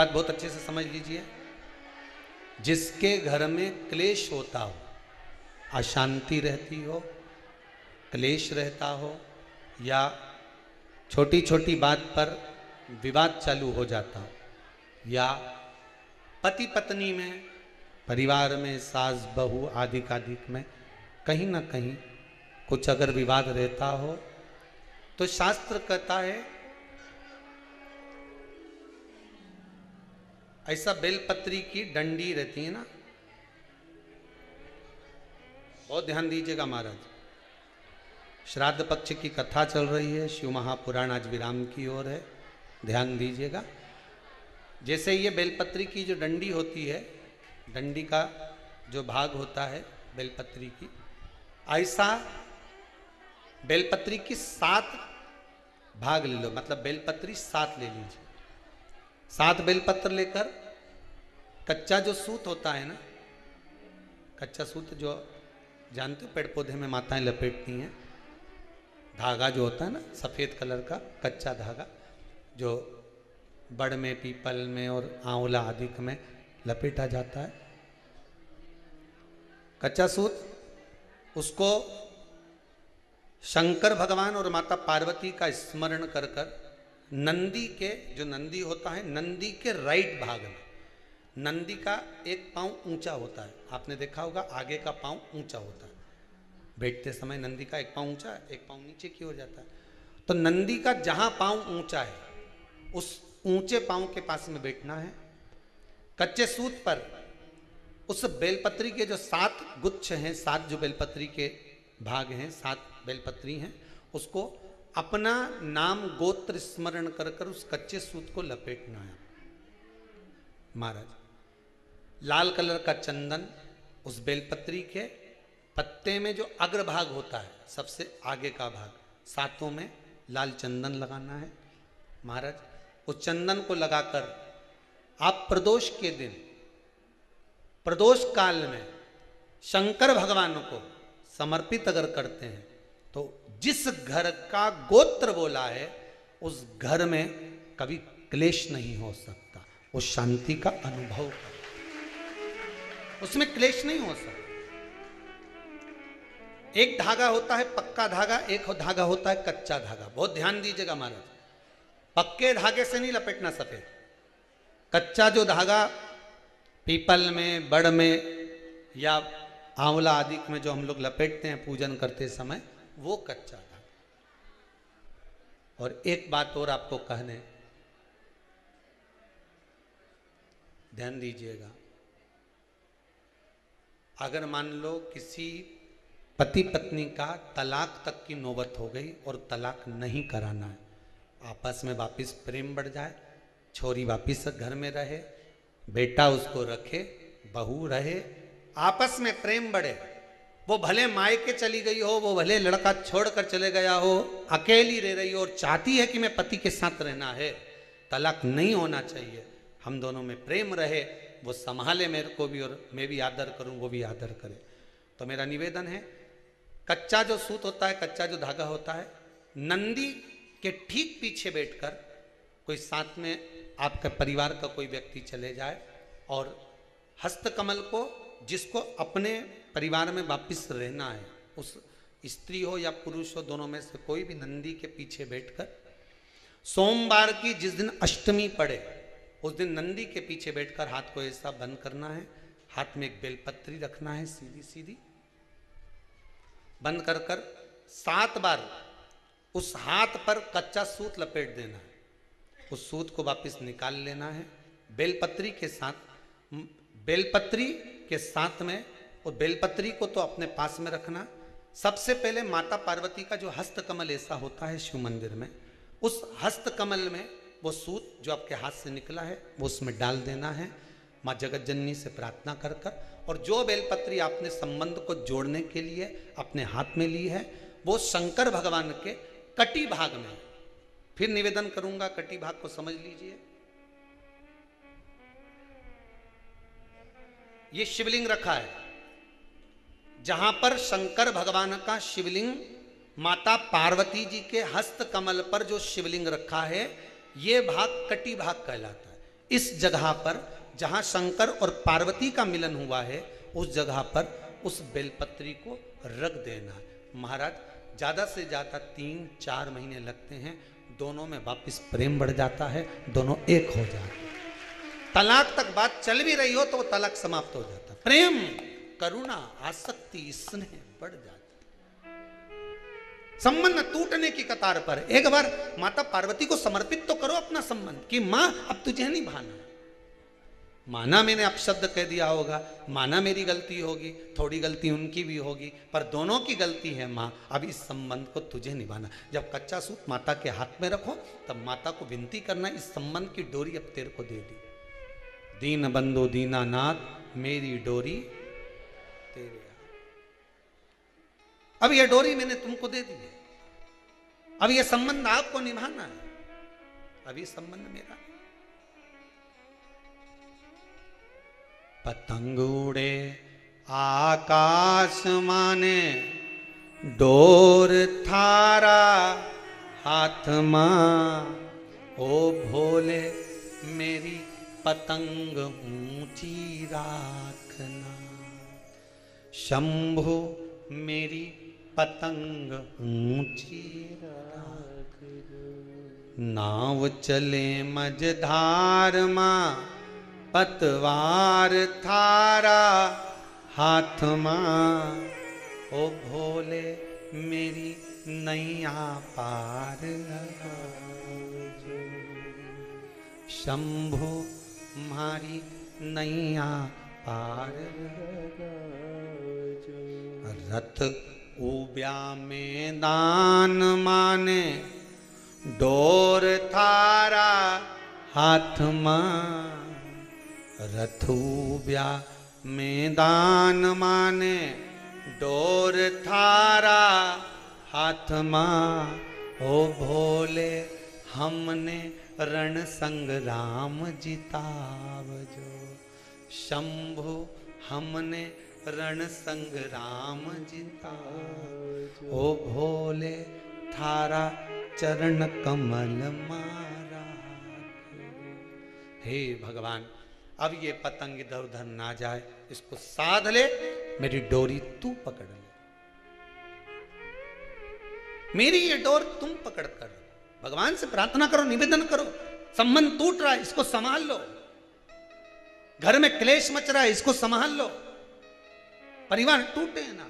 बात बहुत अच्छे से समझ लीजिए। जिसके घर में क्लेश होता हो, अशांति रहती हो, क्लेश रहता हो, या छोटी छोटी बात पर विवाद चालू हो जाता हो, या पति पत्नी में, परिवार में, सास बहू आदि कादिक में कहीं ना कहीं कुछ अगर विवाद रहता हो, तो शास्त्र कहता है ऐसा बेलपत्री की डंडी रहती है ना, बहुत ध्यान दीजिएगा महाराज। श्राद्ध पक्ष की कथा चल रही है, शिव महापुराण आज विराम की ओर है, ध्यान दीजिएगा। जैसे ये बेलपत्री की जो डंडी होती है, डंडी का जो भाग होता है बेलपत्री की, ऐसा बेलपत्री की 7 भाग ले लो, मतलब बेलपत्री 7 ले लीजिए। 7 बेलपत्र लेकर कच्चा जो सूत होता है ना, कच्चा सूत जो जानते हो पेड़ पौधे में माताएं लपेटती हैं, धागा जो होता है ना सफ़ेद कलर का कच्चा धागा, जो बड़ में, पीपल में और आंवला आदि में लपेटा जाता है, कच्चा सूत, उसको शंकर भगवान और माता पार्वती का स्मरण कर कर नंदी के, जो नंदी होता है, नंदी के राइट भाग में, नंदी का एक पांव ऊंचा होता है, आपने देखा होगा आगे का पांव ऊंचा होता है, बैठते समय नंदी का एक पांव ऊंचा है, एक पांव नीचे की ओर जाता है। तो नंदी का जहां पांव ऊंचा है उस ऊंचे पांव के पास में बैठना है। कच्चे सूत पर उस बेलपत्री के जो 7 गुच्छ हैं, 7 जो बेलपत्री के भाग हैं, 7 बेलपत्री हैं, उसको अपना नाम गोत्र स्मरण कर कर उस कच्चे सूत को लपेटना है महाराज। लाल कलर का चंदन उस बेलपत्री के पत्ते में जो अग्रभाग होता है, सबसे आगे का भाग, 7 में लाल चंदन लगाना है महाराज। उस चंदन को लगाकर आप प्रदोष के दिन, प्रदोष काल में शंकर भगवान को समर्पित अगर करते हैं, तो जिस घर का गोत्र बोला है उस घर में कभी क्लेश नहीं हो सकता, उस शांति का अनुभव कर, उसमें क्लेश नहीं हो सकता। एक धागा होता है पक्का धागा, एक धागा होता है कच्चा धागा, बहुत ध्यान दीजिएगा महाराज। पक्के धागे से नहीं लपेटना सफेद, कच्चा जो धागा पीपल में, बड़ में या आंवला आदि में जो हम लोग लपेटते हैं पूजन करते समय, वो कच्चा धागा। और एक बात और आपको कहने, ध्यान दीजिएगा, अगर मान लो किसी पति पत्नी का तलाक तक की नौबत हो गई और तलाक नहीं कराना है, आपस में वापिस प्रेम बढ़ जाए, छोरी वापिस घर में रहे, बेटा उसको रखे, बहू रहे, आपस में प्रेम बढ़े, वो भले मायके चली गई हो, वो भले लड़का छोड़कर चले गया हो, अकेली रह रही हो और चाहती है कि मैं पति के साथ रहना है, तलाक नहीं होना चाहिए, हम दोनों में प्रेम रहे, वो संभाले मेरे को भी और मैं भी आदर करूं, वो भी आदर करे। तो मेरा निवेदन है, कच्चा जो सूत होता है, कच्चा जो धागा होता है, नंदी के ठीक पीछे बैठकर कोई साथ में आपका परिवार का कोई व्यक्ति चले जाए और हस्तकमल को, जिसको अपने परिवार में वापिस रहना है, उस स्त्री हो या पुरुष हो, दोनों में से कोई भी नंदी के पीछे बैठकर, सोमवार की जिस दिन अष्टमी पड़े उस दिन नंदी के पीछे बैठकर हाथ को ऐसा बंद करना है, हाथ में एक बेलपत्री रखना है, सीधी सीधी बंद कर कर 7 बार उस हाथ पर कच्चा सूत लपेट देना है, उस सूत को वापस निकाल लेना है, बेलपत्री के साथ, बेलपत्री के साथ में, और बेलपत्री को तो अपने पास में रखना। सबसे पहले माता पार्वती का जो हस्तकमल ऐसा होता है शिव मंदिर में, उस हस्तकमल में वो सूत जो आपके हाथ से निकला है वो उसमें डाल देना है, माँ जगत जननी से प्रार्थना कर कर, और जो बेलपत्री आपने संबंध को जोड़ने के लिए अपने हाथ में ली है वो शंकर भगवान के कटी भाग में, फिर निवेदन करूंगा कटी भाग को समझ लीजिए। ये शिवलिंग रखा है, जहां पर शंकर भगवान का शिवलिंग, माता पार्वती जी के हस्त कमल पर जो शिवलिंग रखा है, ये भाग कटी भाग कहलाता है। इस जगह पर जहां शंकर और पार्वती का मिलन हुआ है, उस जगह पर उस बेलपत्री को रख देना। महाराज ज्यादा से ज्यादा 3-4 महीने लगते हैं, दोनों में वापिस प्रेम बढ़ जाता है, दोनों एक हो जाते हैं। तलाक तक बात चल भी रही हो तो वो तलाक समाप्त हो जाता, प्रेम, करुणा, आसक्ति, स्नेह बढ़ जाता, संबंध टूटने की कतार पर। एक बार माता पार्वती को समर्पित तो करो अपना संबंध कि मां अब तुझे नहीं भाना। माना मैंने अपशब्द कह दिया होगा, माना मेरी गलती होगी, थोड़ी गलती उनकी भी होगी, पर दोनों की गलती है मां, अब इस संबंध को तुझे निभाना। जब कच्चा सूत माता के हाथ में रखो तब माता को विनती करना, इस संबंध की डोरी अब तेरे को दे दी। दीन बंधु दीनानाथ मेरी डोरी तेरे, अब यह डोरी मैंने तुमको दे दी है, अब यह संबंध आपको निभाना है, अब ये संबंध मेरा। पतंग उड़े आकाश माने, डोर थारा हाथ मां, ओ भोले मेरी पतंग ऊंची राखना। शंभु मेरी पतंग ऊंची राख, नाव चले मझधार मां, पतवार थारा हाथ मां, ओ भोले मेरी नैया पार लगा। शंभु मारी नैया पार लगा। रथ उब्या मैदान माने, डोर थारा हाथ मां, रथ उब्या मैदान माने, डोर थारा हाथ मां, ओ भोले हमने रण संग्राम जितावजो। शंभु हमने रण संग्राम जितावजो, ओ भोले थारा चरण कमल मारा। हे भगवान, अब ये पतंग इधर उधर ना जाए, इसको साध ले, मेरी डोरी तू पकड़ ले, मेरी ये डोर तुम पकड़ कर। भगवान से प्रार्थना करो, निवेदन करो, संबंध टूट रहा है, इसको संभाल लो, घर में क्लेश मच रहा है, इसको संभाल लो, परिवार टूटे ना।